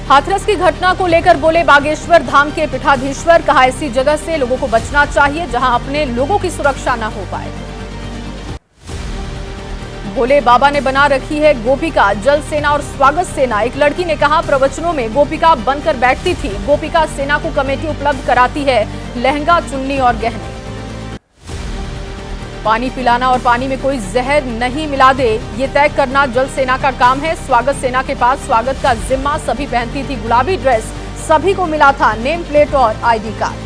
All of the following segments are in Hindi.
हाथरस की घटना को लेकर बोले बागेश्वर धाम के पीठाधीश्वर, कहा ऐसी जगह से लोगों को बचना चाहिए जहां अपने लोगों की सुरक्षा न हो पाए। भोले बाबा ने बना रखी है गोपिका जल सेना और स्वागत सेना। एक लड़की ने कहा प्रवचनों में गोपिका बनकर बैठती थी। गोपिका सेना को कमेटी उपलब्ध कराती है लहंगा, चुन्नी और गहने। पानी पिलाना और पानी में कोई जहर नहीं मिला दे, ये तय करना जल सेना का काम है। स्वागत सेना के पास स्वागत का जिम्मा। सभी पहनती थी गुलाबी ड्रेस। सभी को मिला था नेम प्लेट और आईडी कार्ड।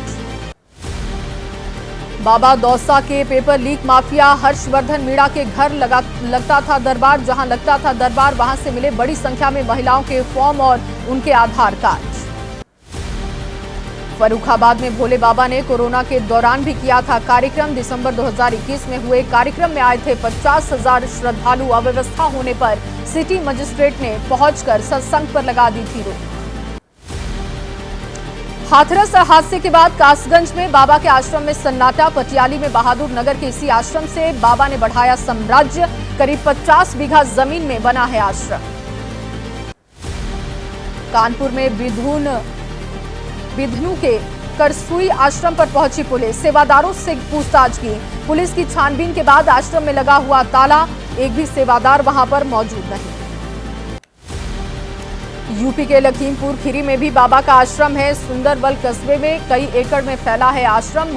बाबा दौसा के paper leak mafia Harshvardhan Meena के घर लगता था दरबार। जहां लगता था दरबार, वहां से मिले बड़ी संख्या में महिलाओं के फॉर्म और उनके आधार कार्ड। फर्रुखाबाद में भोले बाबा ने कोरोना के दौरान भी किया था कार्यक्रम। दिसंबर 2021 में हुए कार्यक्रम में आए थे 50,000 श्रद्धालु। अव्यवस्था होने पर सिटी मजिस्ट्रेट ने पहुंचकर सत्संग पर लगा दी थी रोक। हाथरस हादसे के बाद कासगंज में बाबा के आश्रम में सन्नाटा। पटियाली में बहादुर नगर के इसी आश्रम से बाबा ने बढ़ाया साम्राज्य। करीब 50 बीघा जमीन में बना है आश्रम। कानपुर में बिधनु के करसुई आश्रम पर पहुंची पुलिस। सेवादारों से पूछताछ की। पुलिस की छानबीन के बाद आश्रम में लगा हुआ ताला। एक भी सेवादार वहां पर मौजूद नहीं। यूपी के लखीमपुर खीरी में भी बाबा का आश्रम है। सुंदरबल कस्बे में कई एकड़ में फैला है आश्रम।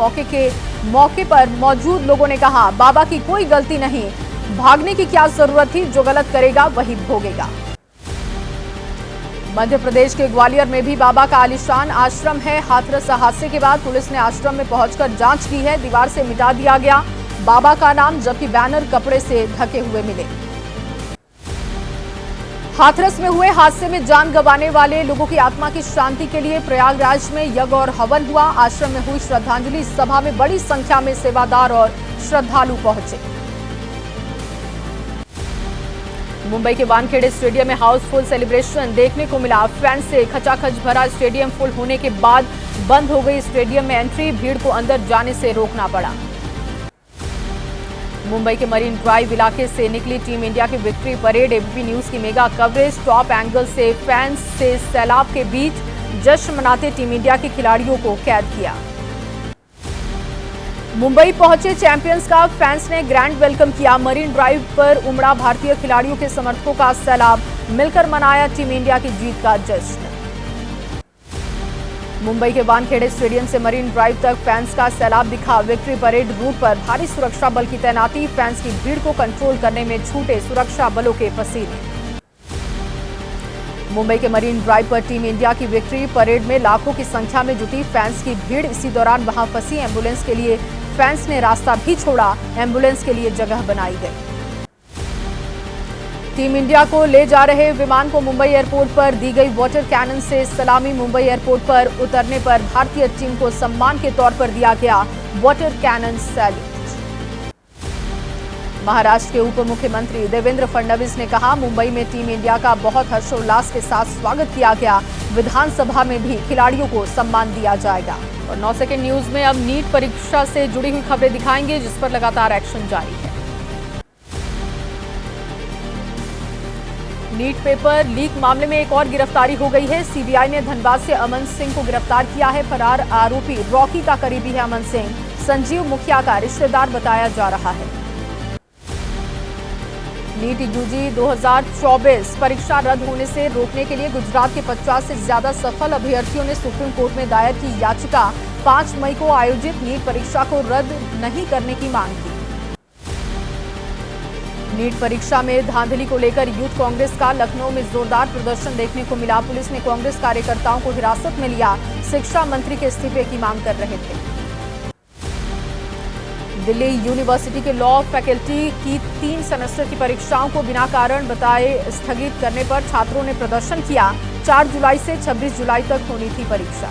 मौके पर मौजूद लोगों ने कहा बाबा की कोई गलती नहीं, भागने की क्या जरूरत थी, जो गलत करेगा वही भोगेगा। मध्य प्रदेश के ग्वालियर में भी बाबा का आलीशान आश्रम है। हाथरस हादसे के बाद पुलिस ने आश्रम में पहुंचकर जांच की है। दीवार से मिटा दिया गया बाबा का नाम, जबकि बैनर कपड़े से ढके हुए मिले। हाथरस में हुए हादसे में जान गंवाने वाले लोगों की आत्मा की शांति के लिए प्रयागराज में यज्ञ और हवन हुआ। आश्रम में हुई श्रद्धांजलि सभा में बड़ी संख्या में सेवादार और श्रद्धालु पहुंचे। मुंबई के वानखेड़े स्टेडियम में हाउसफुल सेलिब्रेशन देखने को मिला। फैंस से खचाखच भरा स्टेडियम फुल होने के बाद बंद हो गई स्टेडियम में एंट्री। भीड़ को अंदर जाने से रोकना पड़ा। मुंबई के मरीन ड्राइव इलाके से निकली टीम इंडिया की विक्ट्री परेड। एबीपी न्यूज की मेगा कवरेज। टॉप एंगल से फैंस से सैलाब के बीच जश्न मनाते टीम इंडिया के खिलाड़ियों को कैद किया। मुंबई पहुंचे चैंपियंस का फैंस ने ग्रैंड वेलकम किया। मरीन ड्राइव पर उमड़ा भारतीय खिलाड़ियों के समर्थकों का सैलाब। मिलकर मनाया टीम इंडिया की जीत का जश्न। मुंबई के वानखेड़े स्टेडियम से मरीन ड्राइव तक फैंस का सैलाब दिखा। विक्ट्री परेड रूट पर भारी सुरक्षा बल की तैनाती। फैंस की भीड़ को कंट्रोल करने में छूटे सुरक्षा बलों के पसीने। मुंबई के मरीन ड्राइव पर टीम इंडिया की विक्ट्री परेड में लाखों की संख्या में जुटी फैंस की भीड़। इसी दौरान वहां फंसी एम्बुलेंस के लिए फैंस ने रास्ता भी छोड़ा। एम्बुलेंस के लिए जगह बनाई गई। टीम इंडिया को ले जा रहे विमान को मुंबई एयरपोर्ट पर दी गई वाटर कैनन से सलामी। मुंबई एयरपोर्ट पर उतरने पर भारतीय टीम को सम्मान के तौर पर दिया गया वाटर कैनन सैल्यूट। महाराष्ट्र के उप मुख्यमंत्री देवेंद्र फडणवीस ने कहा मुंबई में टीम इंडिया का बहुत हर्षोल्लास के साथ स्वागत किया गया। विधानसभा में भी खिलाड़ियों को सम्मान दिया जाएगा। और 9 सेकंड न्यूज में अब नीट परीक्षा से जुड़ी हुई खबरें दिखाएंगे, जिस पर लगातार एक्शन जारी है। नीट पेपर लीक मामले में एक और गिरफ्तारी हो गई है। सीबीआई ने धनबाद से अमन सिंह को गिरफ्तार किया है। फरार आरोपी रॉकी का करीबी है अमन सिंह। संजीव मुखिया का रिश्तेदार बताया जा रहा है। नीट यूजी 2024 परीक्षा रद्द होने से रोकने के लिए गुजरात के 50 से ज्यादा सफल अभ्यर्थियों ने सुप्रीम कोर्ट में दायर की याचिका। 5 मई को आयोजित नीट परीक्षा को रद्द नहीं करने की मांग की। नीट परीक्षा में धांधली को लेकर यूथ कांग्रेस का लखनऊ में जोरदार प्रदर्शन देखने को मिला। पुलिस ने कांग्रेस कार्यकर्ताओं को हिरासत में लिया। शिक्षा मंत्री के इस्तीफे की मांग कर रहे थे। दिल्ली यूनिवर्सिटी के लॉ फैकल्टी की 3 सेमेस्टर की परीक्षाओं को बिना कारण बताए स्थगित करने पर छात्रों ने प्रदर्शन किया। 4 जुलाई से 26 जुलाई तक होनी थी परीक्षा।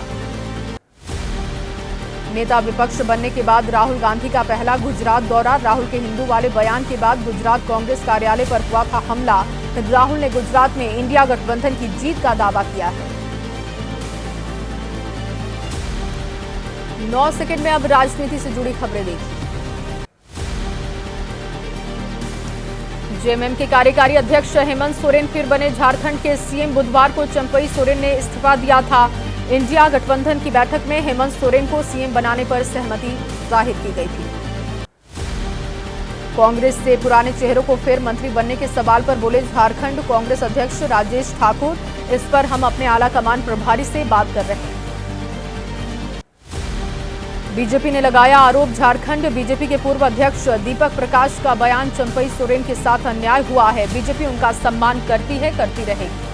नेता विपक्ष बनने के बाद राहुल गांधी का पहला गुजरात दौरा। राहुल के हिंदू वाले बयान के बाद गुजरात कांग्रेस कार्यालय पर हुआ था हमला। राहुल ने गुजरात में इंडिया गठबंधन की जीत का दावा किया है। 9 सेकंड में अब राजनीति से जुड़ी खबरें देखिए। जेएमएम के कार्यकारी अध्यक्ष हेमंत सोरेन फिर बने झारखंड के सीएम। बुधवार को चंपई सोरेन ने इस्तीफा दिया था। इंडिया गठबंधन की बैठक में हेमंत सोरेन को सीएम बनाने पर सहमति जाहिर की गई थी। कांग्रेस से पुराने चेहरों को फिर मंत्री बनने के सवाल पर बोले झारखंड कांग्रेस अध्यक्ष राजेश ठाकुर, इस पर हम अपने आला कमान प्रभारी से बात कर रहे हैं। बीजेपी ने लगाया आरोप, झारखंड बीजेपी के पूर्व अध्यक्ष दीपक प्रकाश का बयान, चंपई सोरेन के साथ अन्याय हुआ है, बीजेपी उनका सम्मान करती है, करती रहेगी।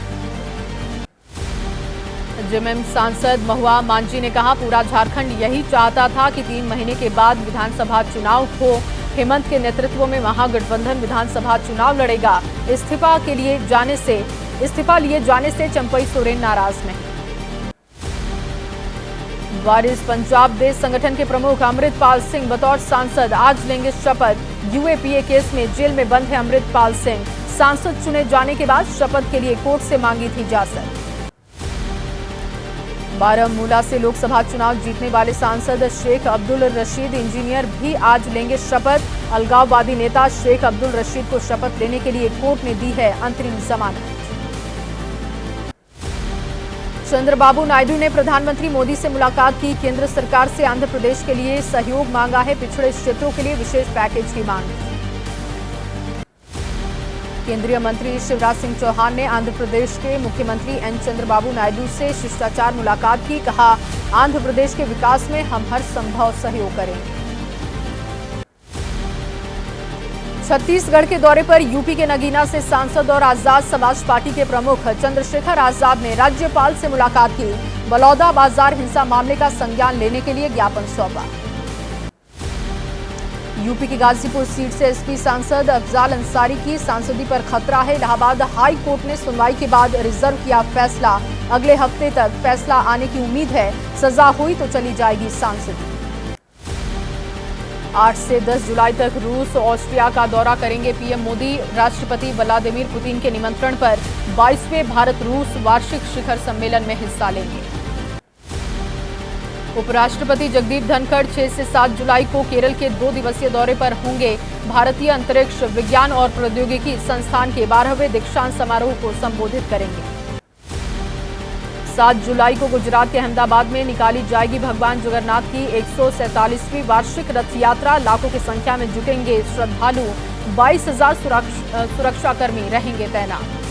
जेएमएम सांसद महुआ मांझी ने कहा, पूरा झारखंड यही चाहता था कि 3 महीने के बाद विधानसभा चुनाव हो। हेमंत के नेतृत्व में महागठबंधन विधानसभा चुनाव लड़ेगा। इस्तीफा लिए जाने से चंपई सोरेन नाराज नहीं। वारिस पंजाब देश संगठन के प्रमुख अमृतपाल सिंह बतौर सांसद आज लेंगे शपथ। यूएपीए केस में जेल में बंद है अमृतपाल सिंह। सांसद चुने जाने के बाद शपथ के लिए कोर्ट से मांगी थी इजाजत। बारामूला से लोकसभा चुनाव जीतने वाले सांसद शेख अब्दुल रशीद इंजीनियर भी आज लेंगे शपथ। अलगाववादी नेता शेख अब्दुल रशीद को शपथ लेने के लिए कोर्ट ने दी है अंतरिम जमानत। चंद्रबाबू नायडू ने प्रधानमंत्री मोदी से मुलाकात की। केंद्र सरकार से आंध्र प्रदेश के लिए सहयोग मांगा है। पिछड़े क्षेत्रों के लिए विशेष पैकेज की मांग। केंद्रीय मंत्री शिवराज सिंह चौहान ने आंध्र प्रदेश के मुख्यमंत्री एन चंद्रबाबू नायडू से शिष्टाचार मुलाकात की। कहा, आंध्र प्रदेश के विकास में हम हर संभव सहयोग करेंगे। छत्तीसगढ़ के दौरे पर यूपी के नगीना से सांसद और आजाद समाज पार्टी के प्रमुख चंद्रशेखर आजाद ने राज्यपाल से मुलाकात की। बलौदा बाजार हिंसा मामले का संज्ञान लेने के लिए ज्ञापन सौंपा। यूपी की गाजीपुर सीट से एसपी सांसद अफजाल अंसारी की सांसदी पर खतरा है। इलाहाबाद हाई कोर्ट ने सुनवाई के बाद रिजर्व किया फैसला। अगले हफ्ते तक फैसला आने की उम्मीद है। सजा हुई तो चली जाएगी सांसदी। 8 से 10 जुलाई तक रूस ऑस्ट्रिया का दौरा करेंगे पीएम मोदी। राष्ट्रपति व्लादिमीर पुतिन के निमंत्रण पर 22वें भारत रूस वार्षिक शिखर सम्मेलन में हिस्सा लेंगे। उपराष्ट्रपति जगदीप धनखड़ 6 से 7 जुलाई को केरल के 2 दिवसीय दौरे पर होंगे। भारतीय अंतरिक्ष विज्ञान और प्रौद्योगिकी संस्थान के 12वें दीक्षांत समारोह को संबोधित करेंगे। 7 जुलाई को गुजरात के अहमदाबाद में निकाली जाएगी भगवान जगन्नाथ की 147वीं वार्षिक रथ यात्रा। लाखों की संख्या में जुटेंगे श्रद्धालु। 22,000 सुरक्षाकर्मी रहेंगे तैनात।